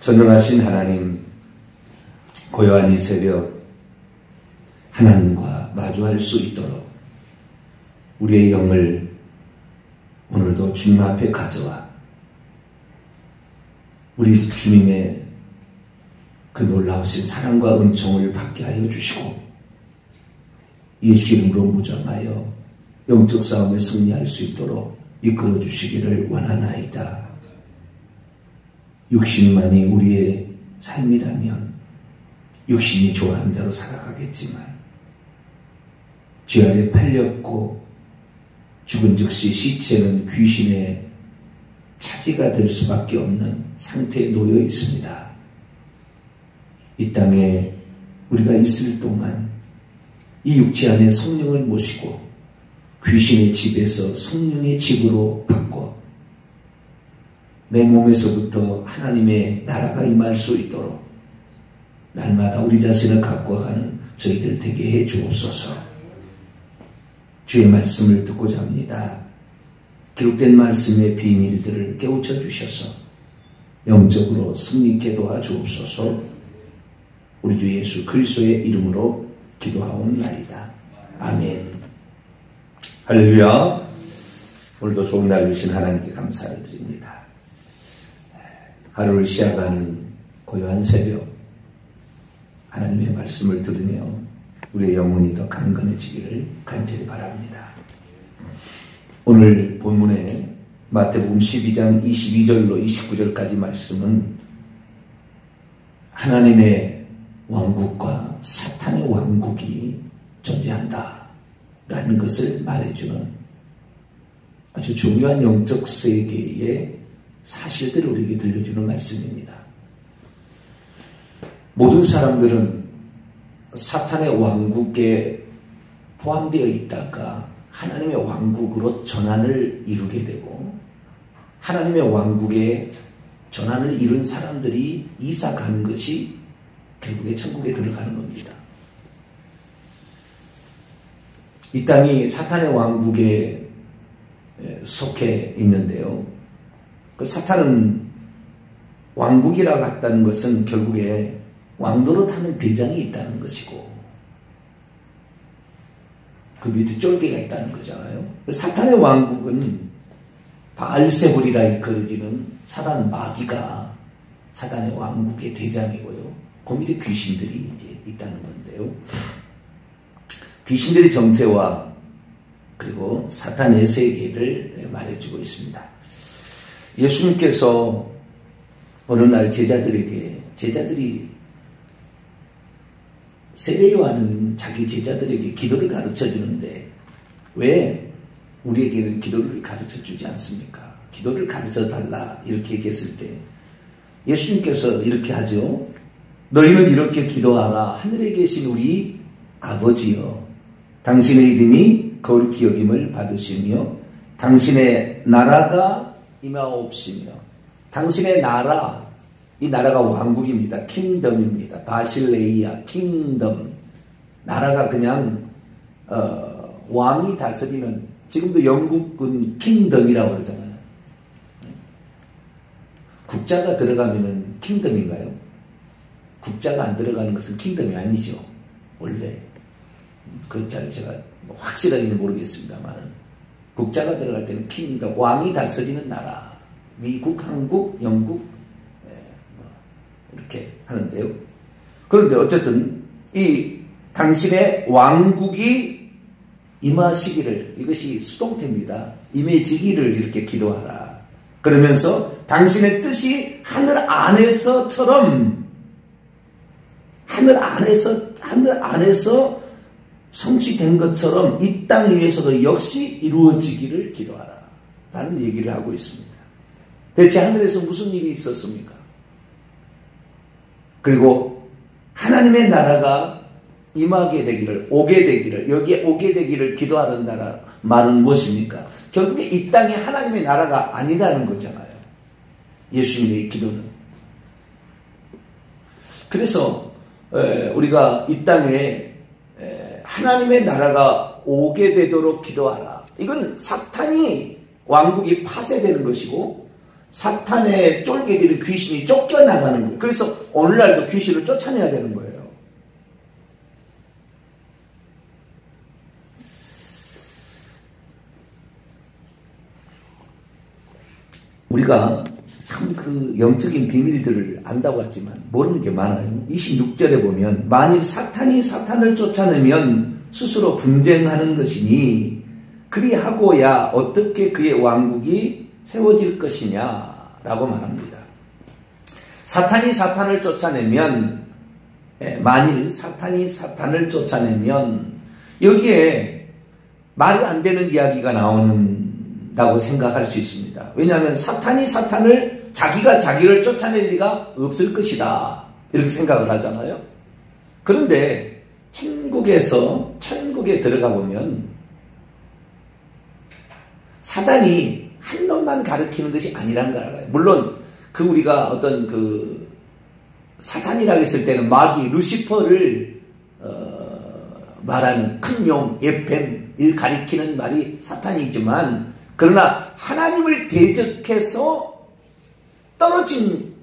전능하신 하나님, 고요한 이 새벽 하나님과 마주할 수 있도록 우리의 영을 오늘도 주님 앞에 가져와 우리 주님의 그 놀라우신 사랑과 은총을 받게 하여 주시고 예수 이름으로 무장하여 영적 싸움에 승리할 수 있도록 이끌어 주시기를 원하나이다. 육신만이 우리의 삶이라면 육신이 좋아하는 대로 살아가겠지만 죄 아래 팔렸고 죽은 즉시 시체는 귀신의 차지가 될 수밖에 없는 상태에 놓여 있습니다. 이 땅에 우리가 있을 동안 이 육체 안에 성령을 모시고 귀신의 집에서 성령의 집으로 바꿔 내 몸에서부터 하나님의 나라가 임할 수 있도록 날마다 우리 자신을 갖고 가는 저희들 되게 해 주옵소서. 주의 말씀을 듣고자 합니다. 기록된 말씀의 비밀들을 깨우쳐 주셔서 영적으로 승리케 도와주옵소서. 우리 주 예수 그리스도의 이름으로 기도하옵나이다. 아멘. 할렐루야. 오늘도 좋은 날 주신 하나님께 감사를 드립니다. 하루를 시작하는 고요한 새벽 하나님의 말씀을 들으며 우리의 영혼이 더 강건해지기를 간절히 바랍니다. 오늘 본문에 마태복음 12장 22절로 29절까지 말씀은 하나님의 왕국과 사탄의 왕국이 존재한다 라는 것을 말해주는 아주 중요한 영적 세계의 사실들을 우리에게 들려주는 말씀입니다. 모든 사람들은 사탄의 왕국에 포함되어 있다가 하나님의 왕국으로 전환을 이루게 되고 하나님의 왕국에 전환을 이룬 사람들이 이사 가는 것이 결국에 천국에 들어가는 겁니다. 이 땅이 사탄의 왕국에 속해 있는데요. 그 사탄은 왕국이라고 했다는 것은 결국에 왕노릇 하는 대장이 있다는 것이고 그 밑에 쫄개가 있다는 거잖아요. 사탄의 왕국은 바알세불이라 일컬어지는 사단 마귀가 사탄의 왕국의 대장이고요. 그 밑에 귀신들이 이제 있다는 건데요. 귀신들의 정체와 그리고 사탄의 세계를 말해주고 있습니다. 예수님께서 어느 날 제자들이 세례요한은 자기 제자들에게 기도를 가르쳐 주는데 왜 우리에게는 기도를 가르쳐 주지 않습니까? 기도를 가르쳐 달라 이렇게 얘기했을 때 예수님께서 이렇게 하죠. 너희는 이렇게 기도하라. 하늘에 계신 우리 아버지여, 당신의 이름이 거룩히 여김을 받으시며 당신의 나라가 임하옵시며. 당신의 나라, 이 나라가 왕국입니다. 킹덤입니다. 바실레이아 킹덤. 나라가 그냥 왕이 다스리는, 지금도 영국은 킹덤이라고 그러잖아요. 국자가 들어가면은 킹덤인가요? 국자가 안 들어가는 것은 킹덤이 아니죠. 원래 그 잘 제가 확실하게는 모르겠습니다만은 국자가 들어갈 때는 킹덤, 왕이 다스리는 나라. 미국, 한국, 영국 이렇게 하는데요. 그런데 어쨌든 이 당신의 왕국이 임하시기를, 이것이 수동태입니다. 임해지기를 이렇게 기도하라. 그러면서 당신의 뜻이 하늘 안에서처럼 하늘 안에서 성취된 것처럼 이 땅 위에서도 역시 이루어지기를 기도하라 라는 얘기를 하고 있습니다. 대체 하늘에서 무슨 일이 있었습니까? 그리고 하나님의 나라가 임하게 되기를, 오게 되기를, 여기에 오게 되기를 기도하는 나라 말은 무엇입니까? 결국에 이 땅에 하나님의 나라가 아니라는 거잖아요. 예수님의 기도는. 그래서 우리가 이 땅에 하나님의 나라가 오게 되도록 기도하라. 이건 사탄이 왕국이 파쇄되는 것이고 사탄의 쫄개들이 귀신이 쫓겨나가는 거예요. 그래서 오늘날도 귀신을 쫓아내야 되는 거예요. 우리가 참 그 영적인 비밀들을 안다고 하지만 모르는 게 많아요. 26절에 보면 만일 사탄이 사탄을 쫓아내면 스스로 분쟁하는 것이니 그리하고야 어떻게 그의 왕국이 세워질 것이냐라고 말합니다. 사탄이 사탄을 쫓아내면 만일 사탄이 사탄을 쫓아내면 여기에 말이 안 되는 이야기가 나온다고 생각할 수 있습니다. 왜냐하면 사탄이 사탄을 자기가 자기를 쫓아낼 리가 없을 것이다 이렇게 생각을 하잖아요. 그런데 천국에 들어가 보면 사단이 한 놈만 가르치는 것이 아니라는 걸 알아요. 물론 그 우리가 어떤 그 사탄이라고 했을 때는 마귀 루시퍼를 말하는 큰 용, 옛뱀을 가리키는 말이 사탄이지만 그러나 하나님을 대적해서 떨어진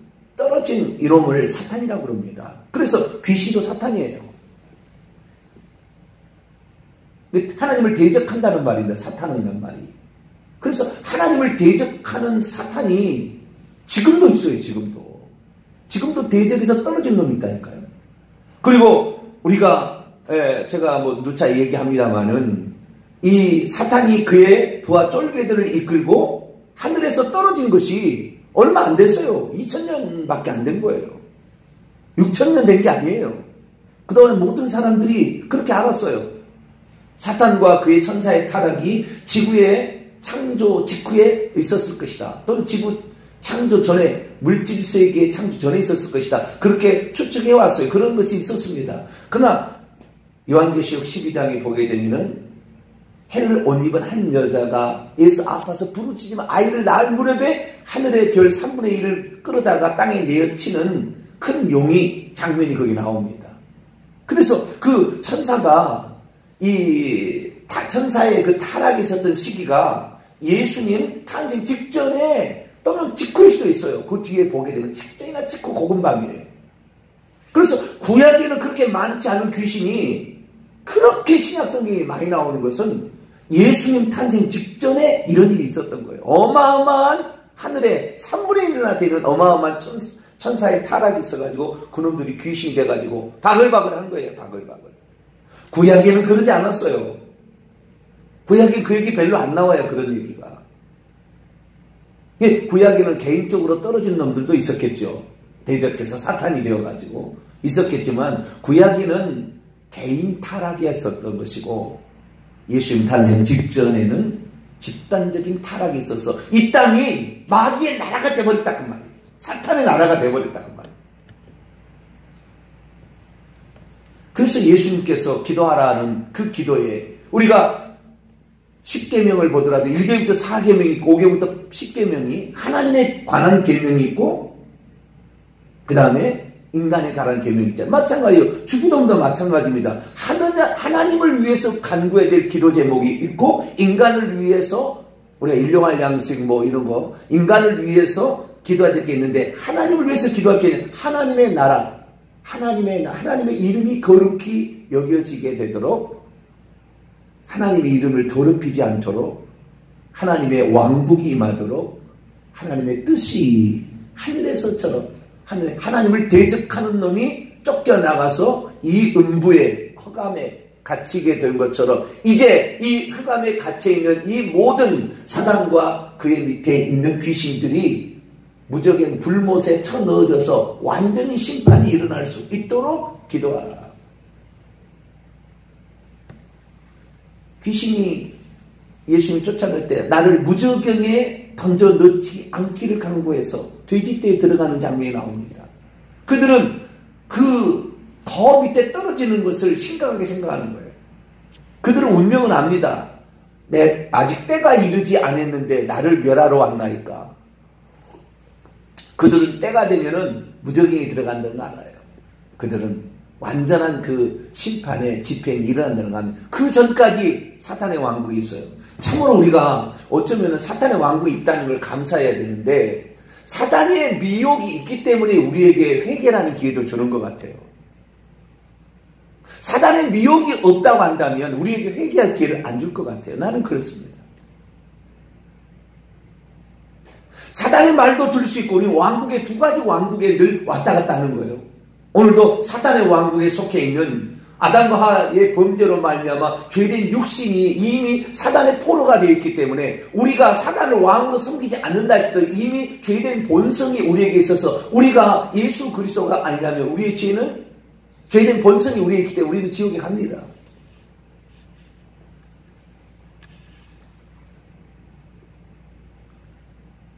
이놈을 사탄이라고 그럽니다. 그래서 귀신도 사탄이에요. 하나님을 대적한다는 말입니다. 사탄이라는 말이. 그래서 하나님을 대적하는 사탄이 지금도 있어요. 지금도 대적에서 떨어진 놈이 있다니까요. 그리고 우리가 제가 뭐 누차 얘기합니다마는 이 사탄이 그의 부하 쫄개들을 이끌고 하늘에서 떨어진 것이 얼마 안 됐어요. 2000년밖에 안 된 거예요. 6000년 된 게 아니에요. 그동안 모든 사람들이 그렇게 알았어요. 사탄과 그의 천사의 타락이 지구의 창조 직후에 있었을 것이다. 또는 지구 창조 전에, 물질세계의 창조 전에 있었을 것이다. 그렇게 추측해 왔어요. 그런 것이 있었습니다. 그러나 요한계시록 12장에 보게 되면은 해를 옷 입은 한 여자가 예수 아파서 부르짖으면 아이를 낳을 무렵에 하늘의 별 3분의 1을 끌어다가 땅에 내어치는 큰 용이 장면이 거기 나옵니다. 그래서 그 천사가 이 천사의 그 타락이 있었던 시기가 예수님 탄생 직전에 또는 직후일 수도 있어요. 그 뒤에 보게 되면 직전이나 직후 고금방이에요. 그래서 구약에는 그렇게 많지 않은 귀신이 그렇게 신약 성경에 많이 나오는 것은 예수님 탄생 직전에 이런 일이 있었던 거예요. 어마어마한 하늘에 3분의 1이나 되는 어마어마한 천사의 타락이 있어가지고 그놈들이 귀신이 돼가지고 바글바글 한 거예요. 바글바글. 구약에는 그러지 않았어요. 구약에 그 얘기 별로 안 나와요. 그런 얘기가. 구약에는 개인적으로 떨어진 놈들도 있었겠죠. 대적해서 사탄이 되어가지고 있었겠지만 구약에는 개인 타락이 있었던 것이고 예수님 탄생 직전에는 집단적인 타락이 있어서 이 땅이 마귀의 나라가 되어버렸다 그 말이에요. 사탄의 나라가 되어버렸다 그 말이에요. 그래서 예수님께서 기도하라는 그 기도에 우리가 10계명을 보더라도 1계명부터 4계명이 있고 5계명부터 10계명이 하나님에 관한 계명이 있고 그 다음에 인간에 관한 계명이 있잖아요. 마찬가지예요. 주기도문도 마찬가지입니다. 하나님을 위해서 간구해야 될 기도 제목이 있고 인간을 위해서 우리가 일용할 양식 뭐 이런 거 인간을 위해서 기도해야 될 게 있는데 하나님을 위해서 기도할 게 있는 하나님의 나라 하나님의 이름이 거룩히 여겨지게 되도록 하나님의 이름을 더럽히지 않도록 하나님의 왕국이 임하도록 하나님의 뜻이 하늘에서처럼 하나님을 대적하는 놈이 쫓겨나가서 이 음부의 흑암에 갇히게 된 것처럼 이제 이 흑암에 갇혀있는 이 모든 사단과 그의 밑에 있는 귀신들이 무적행 불못에 쳐넣어져서 완전히 심판이 일어날 수 있도록 기도하라. 귀신이 예수님 쫓아낼 때 나를 무저경에 던져 넣지 않기를 강구해서 돼지떼에 들어가는 장면이 나옵니다. 그들은 그 더 밑에 떨어지는 것을 심각하게 생각하는 거예요. 그들은 운명은 압니다. 아직 때가 이르지 않았는데 나를 멸하러 왔나이까. 그들은 때가 되면은 무저경에 들어간다는 거 알아요. 그들은 완전한 그 심판의 집행이 일어난다는 거 합니다. 그 전까지 사탄의 왕국이 있어요. 참으로 우리가 어쩌면 사탄의 왕국이 있다는 걸 감사해야 되는데 사단의 미혹이 있기 때문에 우리에게 회개라는 기회도 주는 것 같아요. 사단의 미혹이 없다고 한다면 우리에게 회개할 기회를 안 줄 것 같아요. 나는 그렇습니다. 사단의 말도 들을 수 있고, 우리 왕국의 두 가지 왕국에 늘 왔다 갔다 하는 거예요. 오늘도 사단의 왕국에 속해 있는 아담과 하와의 범죄로 말미암아 죄된 육신이 이미 사단의 포로가 되어 있기 때문에 우리가 사단을 왕으로 섬기지 않는다 할지도 이미 죄된 본성이 우리에게 있어서, 우리가 예수 그리스도가 아니라면 우리의 죄는, 죄된 본성이 우리에게 있기 때문에 우리는 지옥에 갑니다.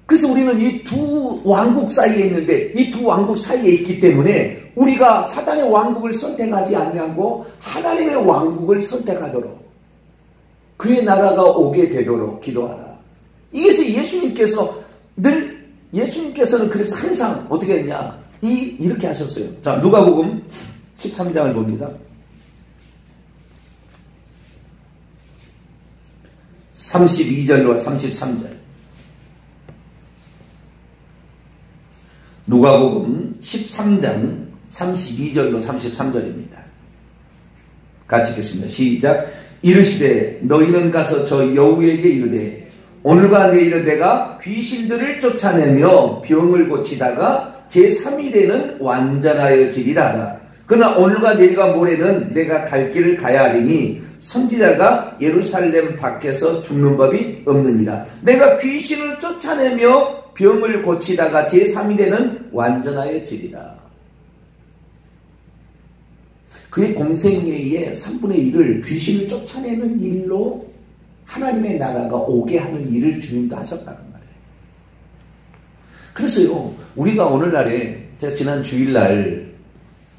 그래서 우리는 이 두 왕국 사이에 있는데, 이 두 왕국 사이에 있기 때문에 우리가 사단의 왕국을 선택하지 아니하고 하나님의 왕국을 선택하도록, 그의 나라가 오게 되도록 기도하라. 이것이 예수님께서는 그래서 항상 어떻게 했냐, 이렇게 하셨어요. 자, 누가복음 13장을 봅니다. 32절과 33절. 누가복음 13장 32절로 33절입니다. 같이 읽겠습니다. 시작. 이르시되 너희는 가서 저 여우에게 이르되 오늘과 내일은 내가 귀신들을 쫓아내며 병을 고치다가 제3일에는 완전하여지리라. 그러나 오늘과 내일과 모레는 내가 갈 길을 가야 하리니 선지자가 예루살렘 밖에서 죽는 법이 없느니라. 내가 귀신을 쫓아내며 병을 고치다가 제3일에는 완전하여지리라. 그의 공생애의 3분의 1을 귀신을 쫓아내는 일로 하나님의 나라가 오게 하는 일을 주님도 하셨다는 말이에요. 그래서요, 우리가 오늘날에, 제가 지난 주일날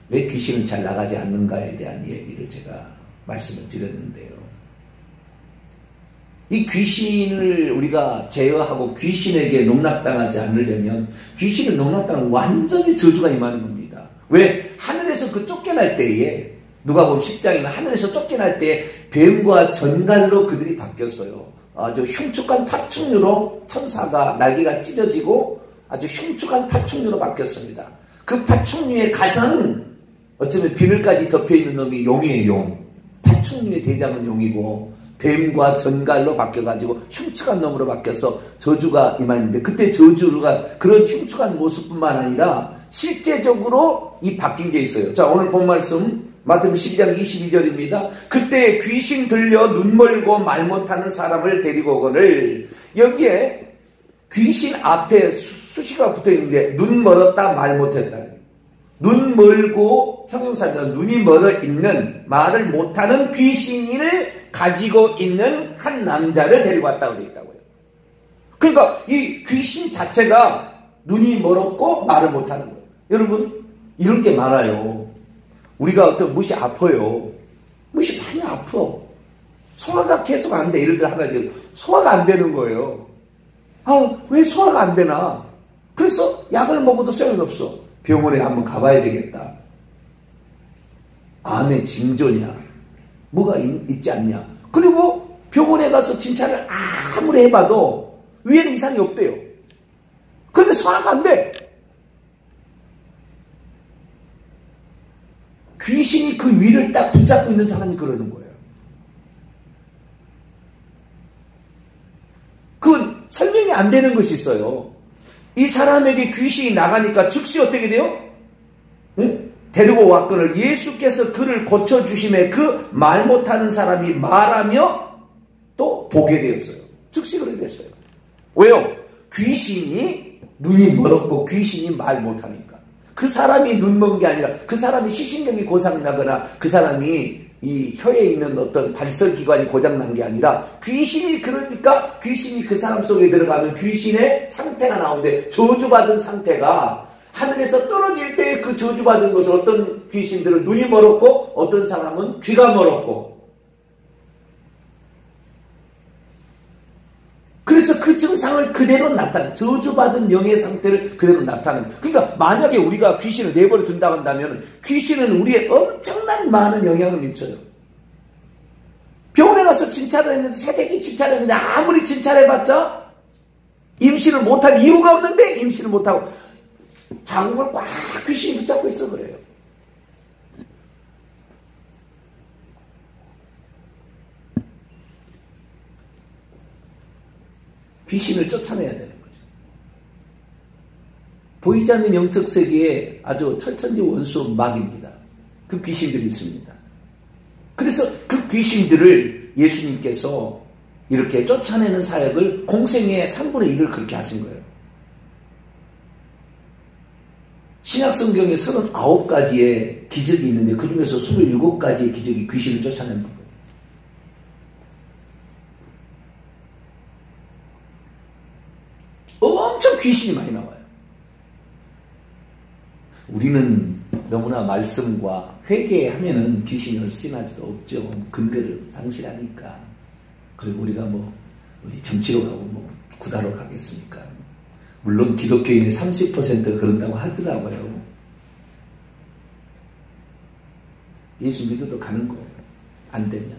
왜 귀신은 잘 나가지 않는가에 대한 얘기를 제가 말씀을 드렸는데요. 이 귀신을 우리가 제어하고 귀신에게 농락당하지 않으려면, 귀신을 농락당하면 완전히 저주가 임하는 겁니다. 왜? 하늘에서 그 쫓겨날 때에, 누가복음 10장이면 하늘에서 쫓겨날 때에 뱀과 전갈로 그들이 바뀌었어요. 아주 흉측한 파충류로 천사가 날개가 찢어지고 아주 흉측한 파충류로 바뀌었습니다. 그 파충류의 가장 어쩌면 비늘까지 덮여있는 놈이 용이에요. 용. 파충류의 대장은 용이고 뱀과 전갈로 바뀌어가지고 흉측한 놈으로 바뀌어서 저주가 임하는데, 그때 저주가 그런 흉측한 모습뿐만 아니라 실제적으로 이 바뀐 게 있어요. 자, 오늘 본 말씀 마태복음 12장 22절입니다. 그때 귀신 들려 눈 멀고 말 못하는 사람을 데리고 오거늘, 여기에 귀신 앞에 수식어가 붙어있는데 눈 멀었다 말 못했다. 눈 멀고, 형용사입니다. 눈이 멀어 있는, 말을 못하는 귀신을 가지고 있는 한 남자를 데리고 왔다고 되어 있다고요. 그러니까 이 귀신 자체가 눈이 멀었고 말을 못하는 거예요. 여러분, 이런 게 많아요. 우리가 어떤 무엇이 아파요. 무엇이 많이 아파. 소화가 계속 안 돼. 예를 들어 하나, 소화가 안 되는 거예요. 왜 소화가 안 되나? 그래서 약을 먹어도 소용이 없어. 병원에 한번 가봐야 되겠다. 암의 징조냐? 뭐가 있지 않냐? 그리고 병원에 가서 진찰을 아무리 해봐도 위에는 이상이 없대요. 그런데 소화가 안 돼. 귀신이 그 위를 딱 붙잡고 있는 사람이 그러는 거예요. 그건 설명이 안 되는 것이 있어요. 이 사람에게 귀신이 나가니까 즉시 어떻게 돼요? 응? 데리고 왔거늘 예수께서 그를 고쳐주심에 그 말 못하는 사람이 말하며 또 보게 되었어요. 즉시 그렇게 됐어요. 왜요? 귀신이 눈이 멀었고 귀신이 말 못하니까. 그 사람이 눈 먼 게 아니라 그 사람이 시신경이 고장나거나 그 사람이 이 혀에 있는 어떤 발설기관이 고장난 게 아니라 귀신이, 그러니까 귀신이 그 사람 속에 들어가면 귀신의 상태가 나오는데, 저주받은 상태가 하늘에서 떨어질 때 그 저주받은 것을 어떤 귀신들은 눈이 멀었고 어떤 사람은 귀가 멀었고, 그래서 그 증상을 그대로 나타내는, 저주받은 영의 상태를 그대로 나타내는. 그러니까 만약에 우리가 귀신을 내버려 둔다고 한다면 귀신은 우리의 엄청난 많은 영향을 미쳐요. 병원에 가서 진찰을 했는데, 새벽에 진찰을 했는데 아무리 진찰해봤자 임신을 못할 이유가 없는데 임신을 못하고 자궁을 꽉 귀신이 붙잡고 있어 그래요. 귀신을 쫓아내야 되는 거죠. 보이지 않는 영적 세계에 아주 철천지 원수 막입니다. 그 귀신들이 있습니다. 그래서 그 귀신들을 예수님께서 이렇게 쫓아내는 사역을 공생의 3분의 1을 그렇게 하신 거예요. 신약성경에 39가지의 기적이 있는데 그 중에서 27가지의 기적이 귀신을 쫓아내는 거예요. 엄청 귀신이 많이 나와요. 우리는 너무나 말씀과 회개하면은 귀신이 얼씬하지도 없죠. 근거를 상실하니까. 그리고 우리가 뭐 어디 정치로 가고 뭐 구다로 가겠습니까? 물론 기독교인의 30%가 그런다고 하더라고요. 예수 믿어도 가는 거예요. 안 되면.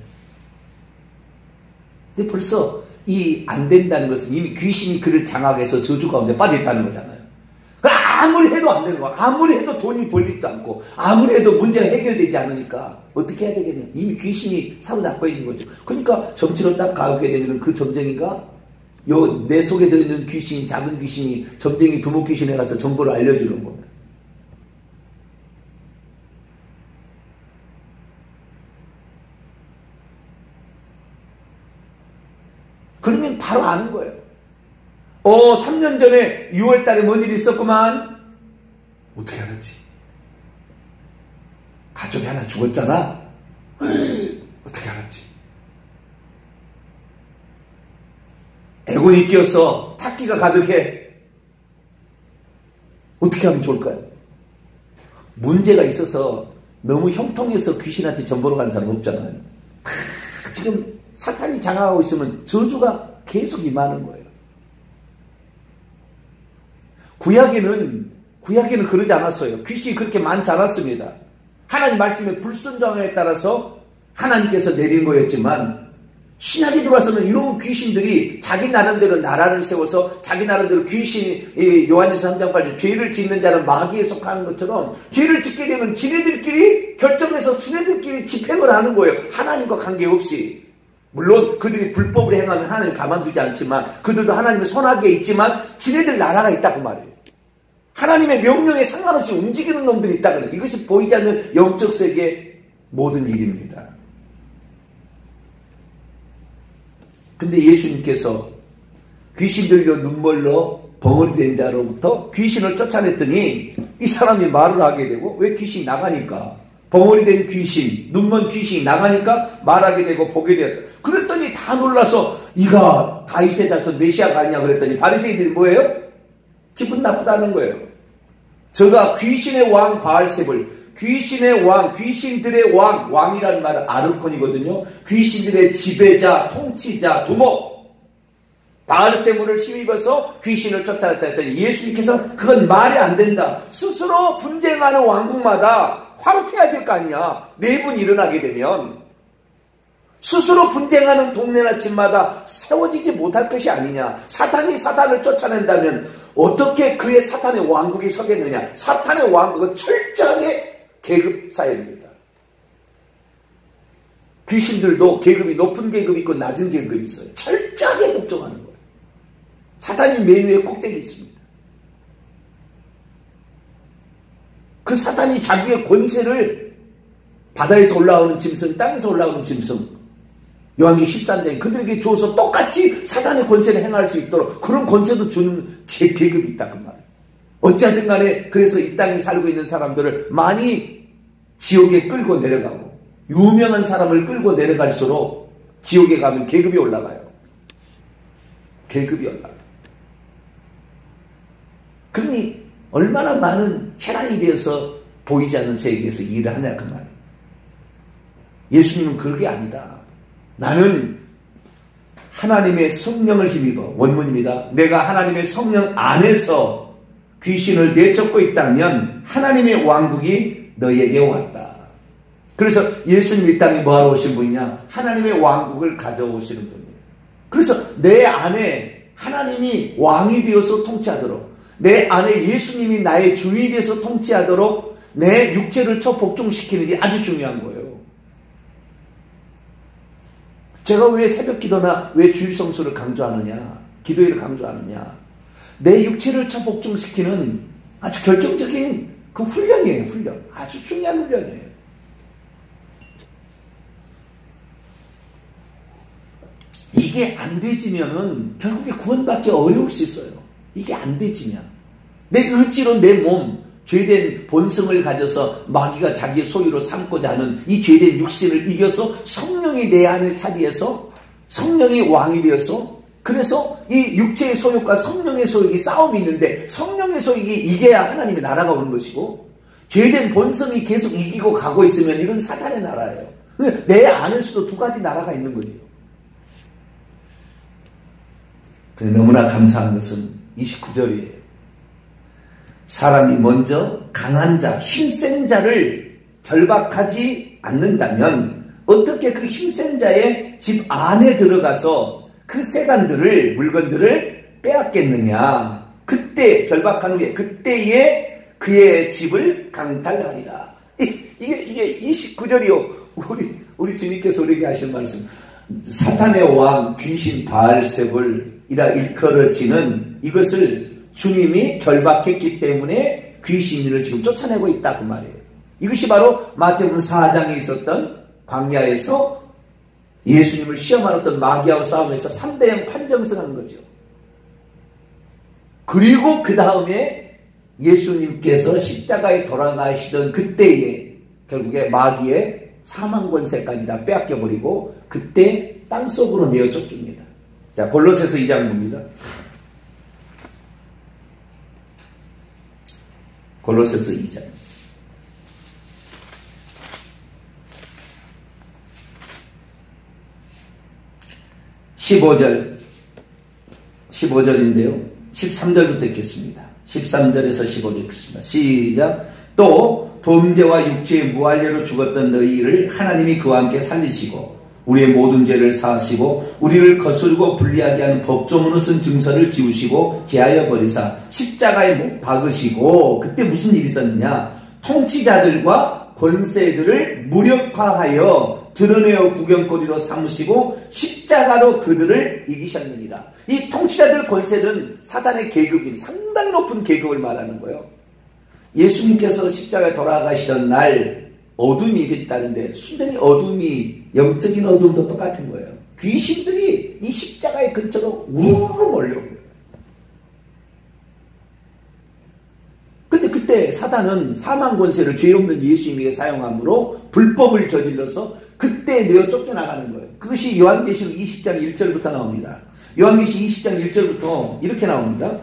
근데 벌써 이 안 된다는 것은 이미 귀신이 그를 장악해서 저주 가운데 빠져 있다는 거잖아요. 아무리 해도 안 되는 거야. 아무리 해도 돈이 벌리지도 않고 아무리 해도 문제가 해결되지 않으니까 어떻게 해야 되겠냐. 이미 귀신이 사로잡고 있는 거죠. 그러니까 점치러 딱 가게 되면 그 점쟁이가 내 속에 들어있는 귀신이 작은 귀신이 점쟁이 두목 귀신에 가서 정보를 알려주는 겁니다. 그러면 바로 아는 거예요. 3년 전에 6월 달에 뭔 일이 있었구만. 어떻게 알았지? 가족이 하나 죽었잖아. 어떻게 알았지? 애곤이 끼었어. 탁기가 가득해. 어떻게 하면 좋을까요? 문제가 있어서 너무 형통해서 귀신한테 전보러 가는 사람 없잖아요. 지금 사탄이 장악하고 있으면 저주가 계속 임하는 거예요. 구약에는 그러지 않았어요. 귀신이 그렇게 많지 않았습니다. 하나님 말씀에 불순종에 따라서 하나님께서 내린 거였지만 신약에 들어와서는 이런 귀신들이 자기 나름대로 나라를 세워서 자기 나름대로 귀신이 요한일서 3장 8절 죄를 짓는 자는 마귀에 속하는 것처럼 죄를 짓게 되면 지네들끼리 결정해서 지네들끼리 집행을 하는 거예요. 하나님과 관계없이. 물론 그들이 불법을 행하면 하나님 가만두지 않지만 그들도 하나님의 손아귀에 있지만 지네들 나라가 있다 그 말이에요. 하나님의 명령에 상관없이 움직이는 놈들이 있다 그래요. 이것이 보이지 않는 영적 세계의 모든 일입니다. 근데 예수님께서 귀신 들려 눈멀러 벙어리 된 자로부터 귀신을 쫓아냈더니 이 사람이 말을 하게 되고 왜 귀신이 나가니까 벙어리 된 귀신, 눈먼 귀신이 나가니까 말하게 되고 보게 되었다. 그랬더니 다 놀라서 이가 다윗의 자손 메시아가 아니냐 그랬더니 바리새인들이 뭐예요? 기분 나쁘다는 거예요. 저가 귀신의 왕 바알세불, 귀신의 왕, 귀신들의 왕, 왕이라는 말은 아르콘이거든요. 귀신들의 지배자, 통치자, 두목 바알세불을 힘입어서 귀신을 쫓아냈다 했더니 예수님께서 그건 말이 안 된다. 스스로 분쟁하는 왕국마다 황폐해질 거 아니야. 매분 일어나게 되면 스스로 분쟁하는 동네나 집마다 세워지지 못할 것이 아니냐. 사탄이 사탄을 쫓아낸다면 어떻게 그의 사탄의 왕국이 서겠느냐. 사탄의 왕국은 철저하게 계급 사회입니다. 귀신들도 계급이 높은 계급이 있고 낮은 계급이 있어요. 철저하게 복종하는 거예요. 사탄이 맨 위에 꼭대기 있습니다. 그 사탄이 자기의 권세를 바다에서 올라오는 짐승, 땅에서 올라오는 짐승, 요한계시록 13장에 그들에게 주어서 똑같이 사탄의 권세를 행할 수 있도록 그런 권세도 주는 제 계급이 있다 그 말이에요. 어찌하든 간에 그래서 이 땅에 살고 있는 사람들을 많이 지옥에 끌고 내려가고 유명한 사람을 끌고 내려갈수록 지옥에 가면 계급이 올라가요. 계급이 올라가요. 그러니 얼마나 많은 혈안이 되어서 보이지 않는 세계에서 일을 하냐 그 말이에요. 예수님은 그게 아니다. 나는 하나님의 성령을 힘입어 원문입니다. 내가 하나님의 성령 안에서 귀신을 내쫓고 있다면 하나님의 왕국이 너에게 왔다. 그래서 예수님 이 땅에 뭐하러 오신 분이냐? 하나님의 왕국을 가져오시는 분이에요. 그래서 내 안에 하나님이 왕이 되어서 통치하도록, 내 안에 예수님이 나의 주인이 되어서 통치하도록 내 육체를 복종시키는 게 아주 중요한 거예요. 제가 왜 새벽 기도나 왜 주일 성수를 강조하느냐, 기도회를 강조하느냐, 내 육체를 복종시키는 아주 결정적인 그 훈련이에요. 훈련. 아주 중요한 훈련이에요. 이게 안 되지면은 결국에 구원받기 어려울 수 있어요. 이게 안 되지면 내 의지로 내 몸, 죄된 본성을 가져서 마귀가 자기의 소유로 삼고자 하는 이 죄된 육신을 이겨서 성령이 내 안을 차지해서 성령이 왕이 되어서, 그래서 이 육체의 소욕과 성령의 소욕이 싸움이 있는데 성령의 소욕이 이겨야 하나님의 나라가 오는 것이고, 죄된 본성이 계속 이기고 가고 있으면 이건 사탄의 나라예요. 내 안에서도 두 가지 나라가 있는 거죠. 너무나 감사한 것은 29절이에요. 사람이 먼저 강한 자, 힘센 자를 결박하지 않는다면 어떻게 그 힘센 자의 집 안에 들어가서 그 세간들을, 물건들을 빼앗겠느냐. 그때 결박한 후에 그때에 그의 집을 강탈하리라. 이게 29절이요. 우리 주님께서 우리에게 하신 말씀. 사탄의 왕 귀신 바알세불이라 일컬어지는 이것을 주님이 결박했기 때문에 귀신을 지금 쫓아내고 있다 그 말이에요. 이것이 바로 마태복음 4장에 있었던 광야에서 예수님을 시험하였던 마귀하고 싸움에서 3대0 판정승한 거죠. 그리고 그 다음에 예수님께서 십자가에 돌아가시던 그때에 결국에 마귀의 사망 권세까지 다 빼앗겨버리고 그때 땅속으로 내어 쫓깁니다. 자, 골로새서 2장 봅니다. 골로새서 2장 15절인데요. 13절부터 읽겠습니다. 13절에서 15절 읽겠습니다. 시작. 또 범죄와 육체의 무할례로 죽었던 너희를 하나님이 그와 함께 살리시고 우리의 모든 죄를 사하시고 우리를 거스르고 불리하게 하는 법조문으로 쓴 증서를 지우시고 제하여 버리사 십자가에 못 박으시고, 그때 무슨 일이 있었느냐, 통치자들과 권세들을 무력화하여 드러내어 구경거리로 삼으시고 십자가로 그들을 이기셨느니라. 이 통치자들 권세는 사단의 계급인 상당히 높은 계급을 말하는 거예요. 예수님께서 십자가에 돌아가시던 날 어둠이 임했다는데 순전히 어둠이, 영적인 어둠도 똑같은 거예요. 귀신들이 이 십자가의 근처로 우르르 몰려오는 거예요. 근데 그때 사단은 사망 권세를 죄 없는 예수님에게 사용함으로 불법을 저질러서 그때 내어 쫓겨나가는 거예요. 그것이 요한계시록 20장 1절부터 나옵니다. 요한계시록 20장 1절부터 이렇게 나옵니다.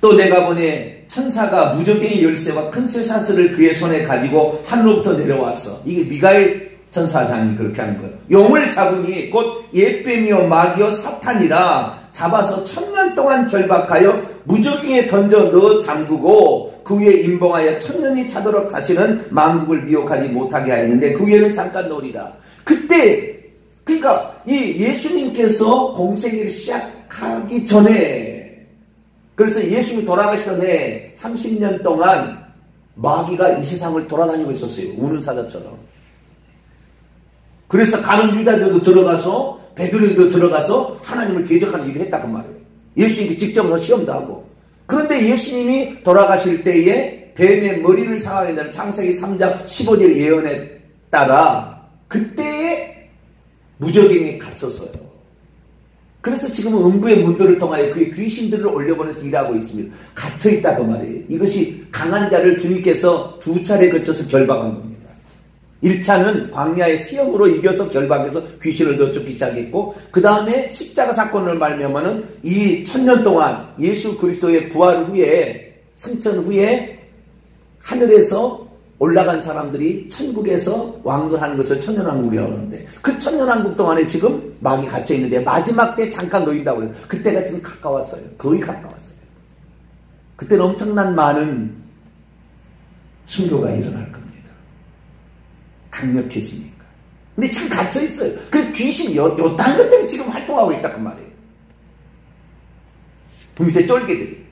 또 내가 보니 천사가 무적행의 열쇠와 큰 쇠사슬을 그의 손에 가지고 하늘로부터 내려왔어. 이게 미가엘 천사장이 그렇게 하는 거예요. 용을 잡으니 곧 옛뱀이요 마귀요 사탄이라 잡아서 1000년 동안 결박하여 무적행에 던져 넣어 잠그고 그 위에 임봉하여 1000년이 차도록 다시는 만국을 미혹하지 못하게 하였는데 그 위에는 잠깐 놓으리라. 그때 그러니까 이 예수님께서 공생애를 시작하기 전에, 그래서 예수님이 돌아가시던 해 30년 동안 마귀가 이 세상을 돌아다니고 있었어요. 우는 사자처럼. 그래서 가는 유다들도 들어가서 베드로도 들어가서 하나님을 대적하는 일을 했다고 말이에요. 예수님께 직접 시험도 하고. 그런데 예수님이 돌아가실 때에 뱀의 머리를 상하게 된다는 창세기 3장 15절의 예언에 따라 그때에 무적행에 갇혔어요. 그래서 지금은 음부의 문들을 통하여 그의 귀신들을 올려보내서 일하고 있습니다. 갇혀있다 그 말이에요. 이것이 강한 자를 주님께서 2차례 거쳐서 결박한 겁니다. 1차는 광야의 시험으로 이겨서 결박해서 귀신을 더 쫓기 시작했고, 그 다음에 십자가 사건을 말미암아는 이 1000년 동안 예수 그리스도의 부활 후에, 승천 후에 하늘에서 올라간 사람들이 천국에서 왕들하는 것을 천년왕국이라고 하는데, 그 천년왕국 동안에 지금 마귀 갇혀있는데 마지막 때 잠깐 놓인다고 그래요. 그때가 지금 가까웠어요. 거의 가까웠어요. 그때는 엄청난 많은 순교가 일어날 겁니다. 강력해지니까. 근데 지금 갇혀있어요. 그 귀신, 요딴 것들이 지금 활동하고 있다 그 말이에요. 그 밑에 쫄개들이.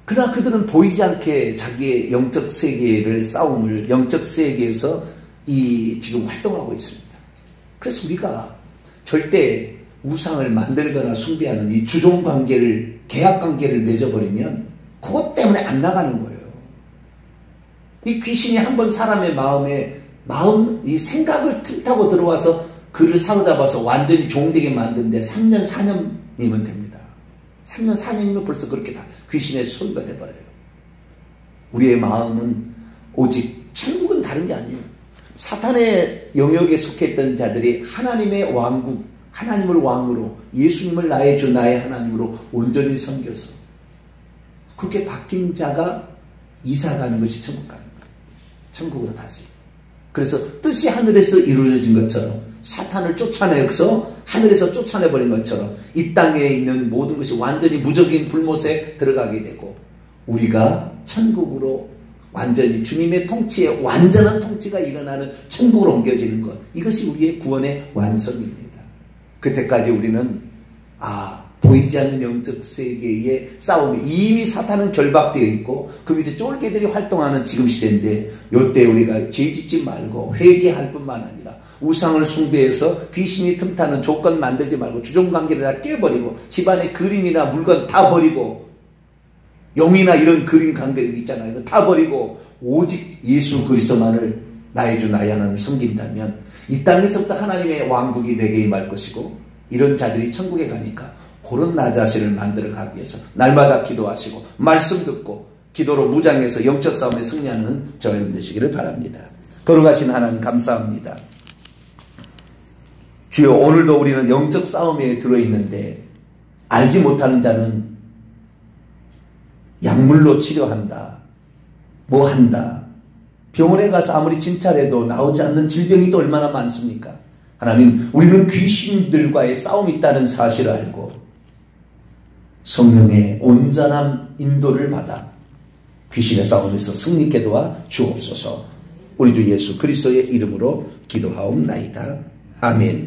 그러나 그들은 보이지 않게 자기의 영적 세계를 싸움을 영적 세계에서 지금 활동하고 있습니다. 그래서 우리가 절대 우상을 만들거나 숭배하는 이 주종 관계를 계약 관계를 맺어버리면 그것 때문에 안 나가는 거예요. 이 귀신이 한번 사람의 이 생각을 틈타고 들어와서 그를 사로잡아서 완전히 종되게 만드는데 3년 4년이면 됩니다. 3년 4년이면 벌써 그렇게 다 귀신의 소유가 돼버려요. 우리의 마음은 오직 천국은 다른 게 아니에요. 사탄의 영역에 속했던 자들이 하나님의 왕국, 하나님을 왕으로, 예수님을 나의 주 나의 하나님으로 온전히 섬겨서 그렇게 바뀐 자가 이사가는 것이 천국 가는 거예요. 천국으로 다시. 그래서 뜻이 하늘에서 이루어진 것처럼 사탄을 쫓아내서 하늘에서 쫓아내버린 것처럼 이 땅에 있는 모든 것이 완전히 무적인 불못에 들어가게 되고 우리가 천국으로 완전히 주님의 통치에 완전한 통치가 일어나는 천국으로 옮겨지는 것, 이것이 우리의 구원의 완성입니다. 그때까지 우리는 보이지 않는 영적 세계의 싸움이 이미 사탄은 결박되어 있고 그 밑에 쫄개들이 활동하는 지금 시대인데, 이때 우리가 죄짓지 말고 회개할 뿐만 아니라 우상을 숭배해서 귀신이 틈타는 조건 만들지 말고 주종관계를 다 깨버리고 집안의 그림이나 물건 다 버리고 용이나 이런 그림 관계들 있잖아요. 다 버리고 오직 예수 그리스도만을 나의 주 나의 하나님을 섬긴다면 이 땅에서부터 하나님의 왕국이 내게 임할 것이고, 이런 자들이 천국에 가니까 그런 나 자신을 만들어 가기 위해서 날마다 기도하시고 말씀 듣고 기도로 무장해서 영적 싸움에 승리하는 저와 여러분 되시기를 바랍니다. 거룩하신 하나님 감사합니다. 주여, 오늘도 우리는 영적 싸움에 들어있는데 알지 못하는 자는 약물로 치료한다, 뭐 한다, 병원에 가서 아무리 진찰해도 나오지 않는 질병이 또 얼마나 많습니까? 하나님, 우리는 귀신들과의 싸움이 있다는 사실을 알고 성령의 온전한 인도를 받아 귀신의 싸움에서 승리케 도와 주옵소서. 우리 주 예수 그리스도의 이름으로 기도하옵나이다. 아멘.